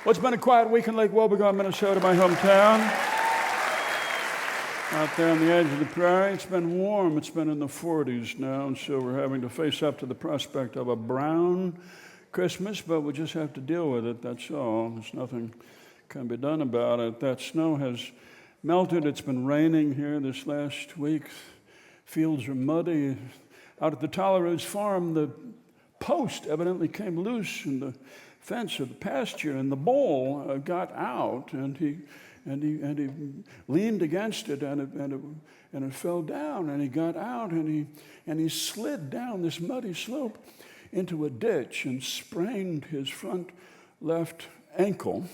Well, it's been a quiet week in Lake Wobegon, Minnesota, my hometown. Out there on the edge of the prairie, it's been warm. It's been in the 40s now, and so we're having to face up to the prospect of a brown Christmas, but we just have to deal with it, that's all. There's nothing can be done about it. That snow has melted. It's been raining here this last week. Fields are muddy. Out at the Tallaroos farm, the post evidently came loose in the fence of the pasture, and the bull got out, and he leaned against it, and it fell down, and he got out, and he slid down this muddy slope into a ditch and sprained his front left ankle.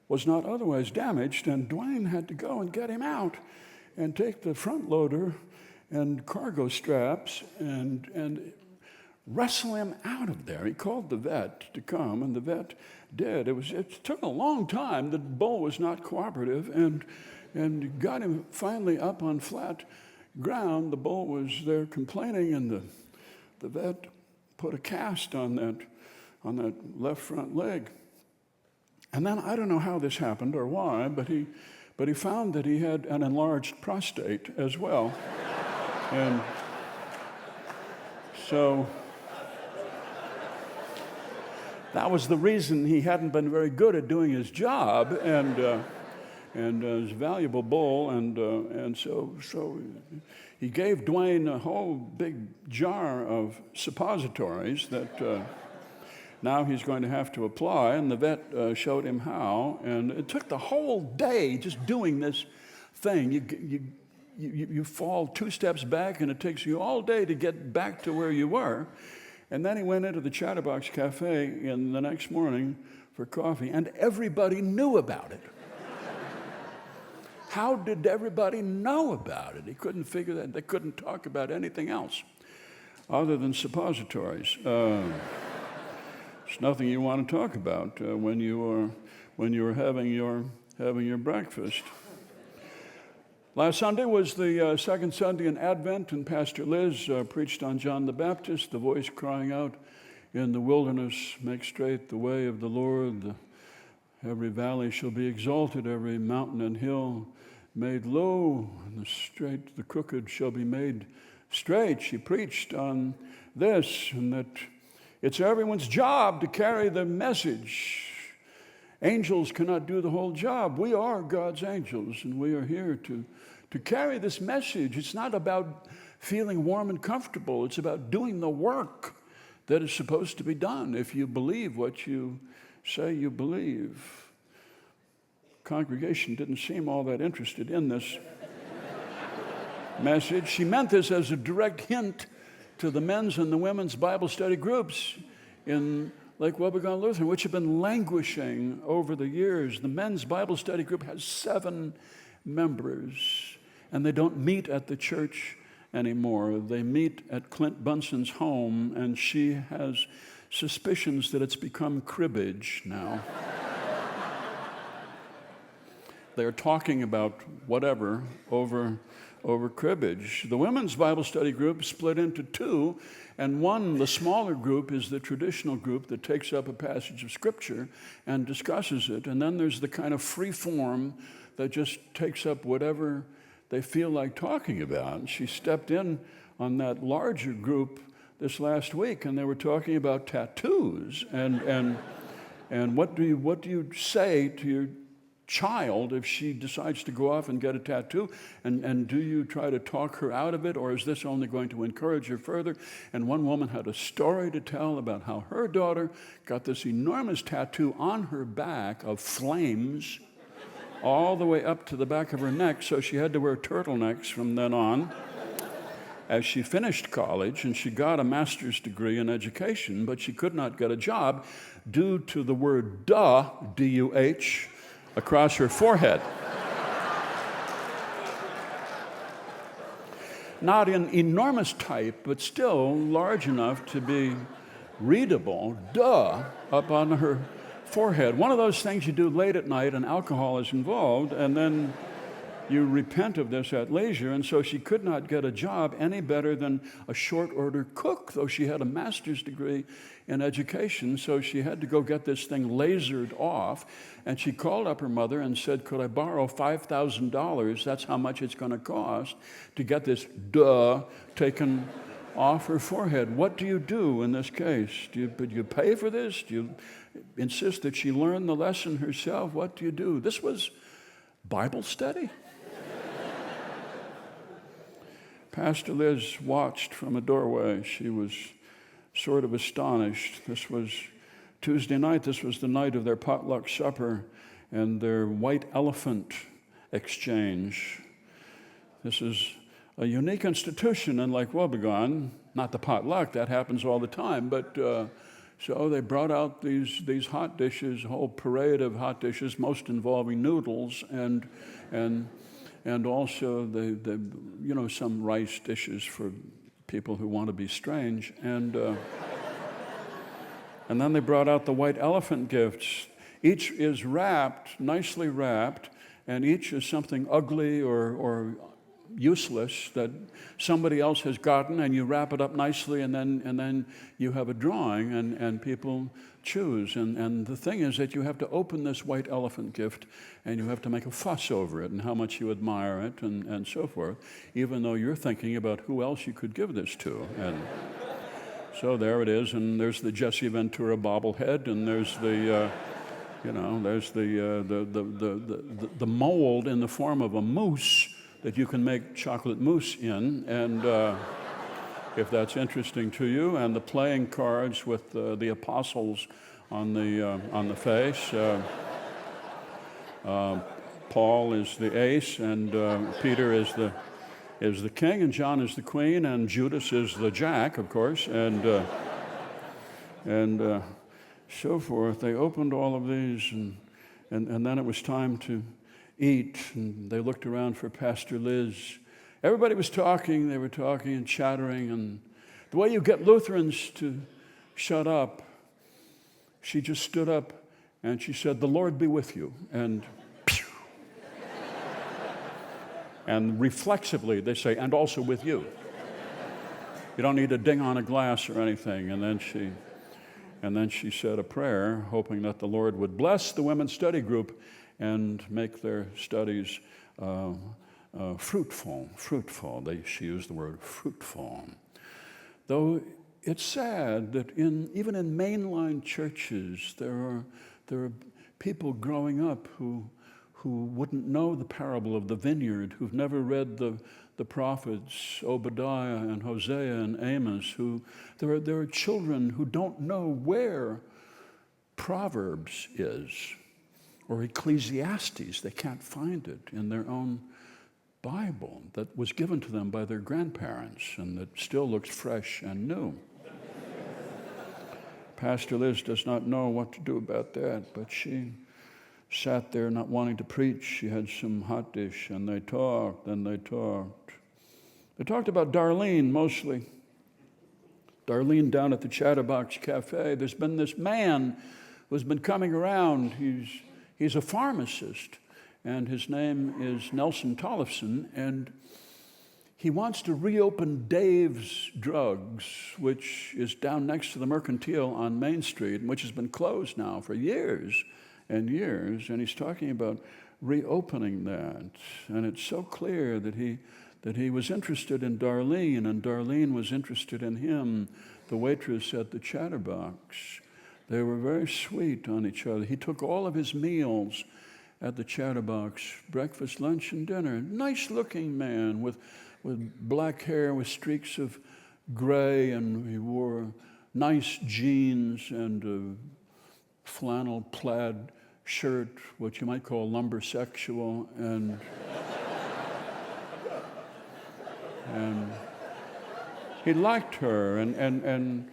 Was not otherwise damaged, and Dwayne had to go and get him out and take the front loader and cargo straps and wrestle him out of there. He called the vet to come, and the vet did. It took a long time. The bull was not cooperative, and got him finally up on flat ground. The bull was there complaining, and the vet put a cast on that left front leg. And then I don't know how this happened or why, but he found that he had an enlarged prostate as well. And so that was the reason he hadn't been very good at doing his job, and his valuable bull, and so he gave Dwayne a whole big jar of suppositories that now he's going to have to apply, and the vet showed him how, and it took the whole day just doing this thing. You fall 2 steps back, and it takes you all day to get back to where you were. And then he went into the Chatterbox cafe in the next morning for coffee, and everybody knew about it. How did everybody know about it? He couldn't figure that. They couldn't talk about anything else other than suppositories. It's nothing you want to talk about when you are having your breakfast. Last Sunday was the second Sunday in Advent, and Pastor Liz preached on John the Baptist, the voice crying out in the wilderness, "Make straight the way of the Lord. Every valley shall be exalted, every mountain and hill made low, and the crooked shall be made straight." She preached on this, and that it's everyone's job to carry the message. Angels cannot do the whole job. We are God's angels, and we are here to carry this message. It's not about feeling warm and comfortable. It's about doing the work that is supposed to be done if you believe what you say you believe. Congregation didn't seem all that interested in this message. She meant this as a direct hint to the men's and the women's Bible study groups in Lake Wobegon Lutheran, which have been languishing over the years. The men's Bible study group has 7 members, and they don't meet at the church anymore. They meet at Clint Bunson's home, and she has suspicions that it's become cribbage now. They're talking about whatever over cribbage. The women's Bible study group split into 2, and one, the smaller group, is the traditional group that takes up a passage of Scripture and discusses it. And then there's the kind of free form that just takes up whatever they feel like talking about. And she stepped in on that larger group this last week, and they were talking about tattoos. And what do you say to your child if she decides to go off and get a tattoo, and do you try to talk her out of it, or is this only going to encourage her further? And one woman had a story to tell about how her daughter got this enormous tattoo on her back of flames all the way up to the back of her neck, so she had to wear turtlenecks from then on. As she finished college, and she got a master's degree in education, but she could not get a job due to the word duh, D-U-H, across her forehead. Not in enormous type, but still large enough to be readable, duh, up on her forehead. One of those things you do late at night and alcohol is involved, and then You repent of this at leisure. And so she could not get a job any better than a short order cook, though she had a master's degree in education. So she had to go get this thing lasered off. And she called up her mother and said, could I borrow $5,000? That's how much it's going to cost to get this taken off her forehead. What do you do in this case? Do you pay for this? Do you insist that she learn the lesson herself? What do you do? This was Bible study. Pastor Liz watched from a doorway. She was sort of astonished. This was Tuesday night. This was the night of their potluck supper and their white elephant exchange. This is a unique institution in Lake Wobegon. Not the potluck, that happens all the time, but so they brought out these hot dishes, a whole parade of hot dishes, most involving noodles and also the some rice dishes for people who want to be strange. And then they brought out the white elephant gifts. Each is wrapped, nicely wrapped, and each is something ugly or useless that somebody else has gotten, and you wrap it up nicely, and then you have a drawing, and people choose. And the thing is that you have to open this white elephant gift, and you have to make a fuss over it and how much you admire it and so forth, even though you're thinking about who else you could give this to. And so there it is, and there's the Jesse Ventura bobblehead, and there's the the mold in the form of a moose that you can make chocolate mousse in, and if that's interesting to you, and the playing cards with the apostles on the face. Paul is the ace, and Peter is the king, and John is the queen, and Judas is the jack, of course, and so forth. They opened all of these, and then it was time to eat, and they looked around for Pastor Liz. Everybody was talking, they were talking and chattering, and the way you get Lutherans to shut up, she just stood up and she said, "The Lord be with you," and pew. And reflexively they say, "And also with you." You don't need to ding on a glass or anything. And then she said a prayer, hoping that the Lord would bless the women's study group and make their studies fruitful. She used the word fruitful. Though it's sad that even in mainline churches, there are people growing up who wouldn't know the parable of the vineyard, who've never read the prophets Obadiah and Hosea and Amos. There are children who don't know where Proverbs is, or Ecclesiastes. They can't find it in their own Bible that was given to them by their grandparents and that still looks fresh and new. Pastor Liz does not know what to do about that, but she sat there not wanting to preach. She had some hot dish, and they talked, and they talked. They talked about Darlene mostly. Darlene down at the Chatterbox Cafe. There's been this man who's been coming around. He's a pharmacist, and his name is Nelson Tollefson, and he wants to reopen Dave's Drugs, which is down next to the Mercantile on Main Street, which has been closed now for years and years, and he's talking about reopening that. And it's so clear that he was interested in Darlene, and Darlene was interested in him, the waitress at the Chatterbox. They were very sweet on each other. He took all of his meals at the Chatterbox, breakfast, lunch, and dinner. Nice-looking man with black hair with streaks of gray, and he wore nice jeans and a flannel plaid shirt, what you might call lumbersexual, and he liked her, and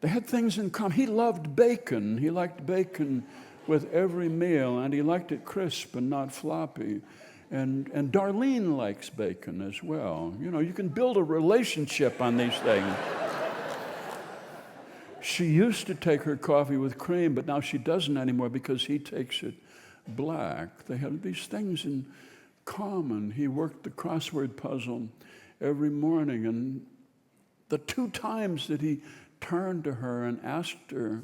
they had things in common. He loved bacon. He liked bacon with every meal, and he liked it crisp and not floppy. And Darlene likes bacon as well. You know, you can build a relationship on these things. She used to take her coffee with cream, but now she doesn't anymore because he takes it black. They had these things in common. He worked the crossword puzzle every morning, and the 2 times that he turned to her and asked her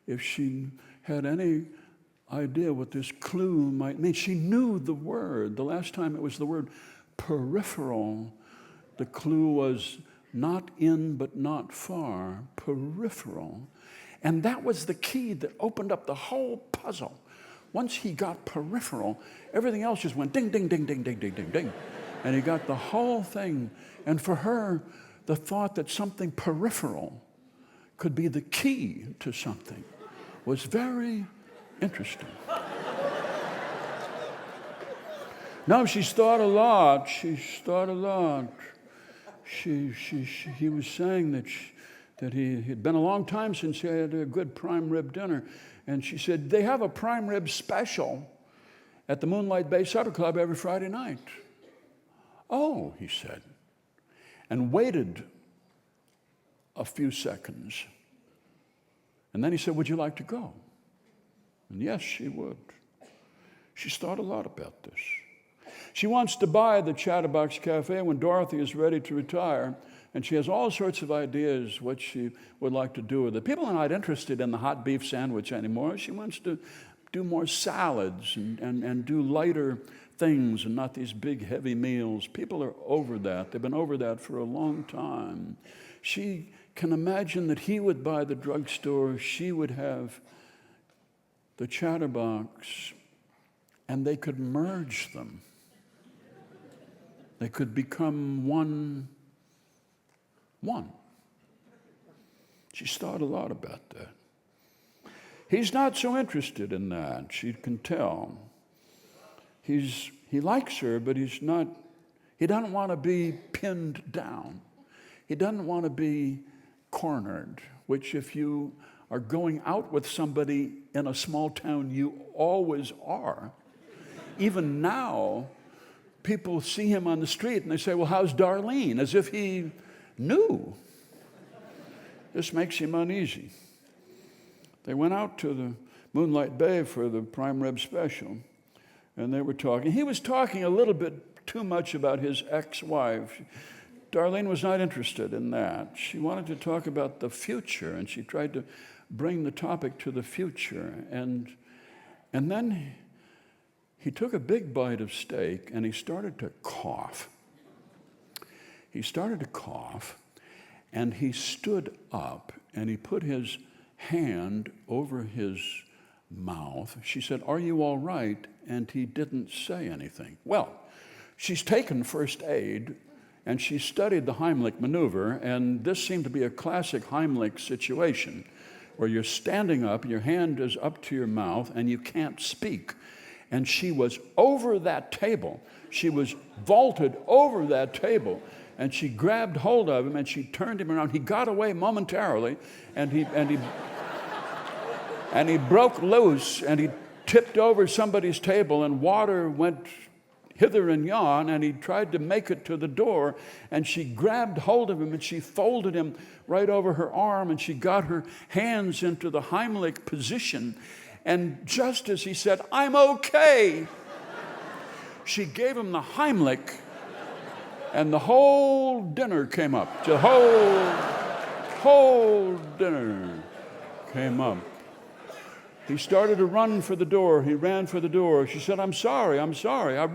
if she had any idea what this clue might mean. She knew the word. The last time it was the word peripheral. The clue was not in but not far, peripheral. And that was the key that opened up the whole puzzle. Once he got peripheral, everything else just went ding, ding, ding, ding, ding, ding, ding, ding. And he got the whole thing. And for her, the thought that something peripheral could be the key to something was very interesting. No, she's thought a lot. He was saying that he had been a long time since he had a good prime rib dinner. And she said, they have a prime rib special at the Moonlight Bay Supper Club every Friday night. Oh, he said, and waited a few seconds. And then he said, would you like to go? And yes, she would. She's thought a lot about this. She wants to buy the Chatterbox Cafe when Dorothy is ready to retire, and she has all sorts of ideas what she would like to do with it. People are not interested in the hot beef sandwich anymore. She wants to do more salads and do lighter things and not these big, heavy meals. People are over that. They've been over that for a long time. She can imagine that he would buy the drugstore, she would have the Chatterbox, and they could merge them. They could become one. She's thought a lot about that. He's not so interested in that, she can tell. He likes her, but he doesn't want to be pinned down. He doesn't want to be cornered, which if you are going out with somebody in a small town, you always are. Even now, people see him on the street and they say, well, how's Darlene? As if he knew. This makes him uneasy. They went out to the Moonlight Bay for the prime rib special, and they were talking. He was talking a little bit too much about his ex-wife. Darlene was not interested in that. She wanted to talk about the future, and she tried to bring the topic to the future. And then he took a big bite of steak, and he started to cough. And he stood up, and he put his hand over his mouth. She said, are you all right? And he didn't say anything. Well, she's taken first aid, and she studied the Heimlich maneuver, and this seemed to be a classic Heimlich situation, where you're standing up, your hand is up to your mouth, and you can't speak. And she was over that table. She was vaulted over that table, and she grabbed hold of him, and she turned him around. He got away momentarily, and he broke loose, and he tipped over somebody's table, and water went hither and yon, and he tried to make it to the door, and she grabbed hold of him, and she folded him right over her arm, and she got her hands into the Heimlich position, and just as he said, I'm okay, she gave him the Heimlich, and the whole dinner came up. The whole dinner came up. He started to run for the door. He ran for the door. She said, I'm sorry. I'm sorry. I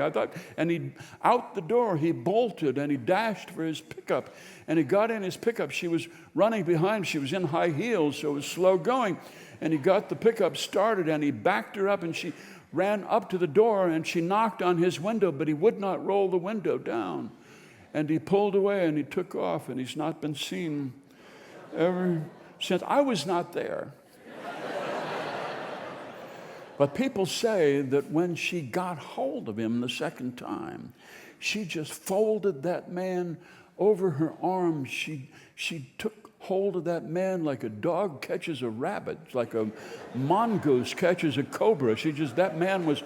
thought, and out the door, he bolted and he dashed for his pickup. And he got in his pickup. She was running behind. She was in high heels, so it was slow going. And he got the pickup started and he backed her up and she ran up to the door and she knocked on his window, but he would not roll the window down. And he pulled away and he took off, and he's not been seen ever since. I was not there. But people say that when she got hold of him the second time, she just folded that man over her arm. She took hold of that man like a dog catches a rabbit, like a mongoose catches a cobra. That man was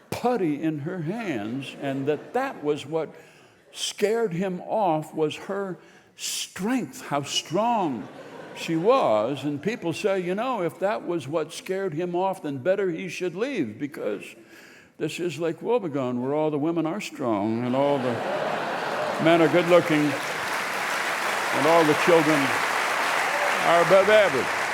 putty in her hands, and that was what scared him off, was her strength, how strong She was, and people say, if that was what scared him off, then better he should leave, because this is Lake Wobegon, where all the women are strong, and all the men are good looking, and all the children are above average.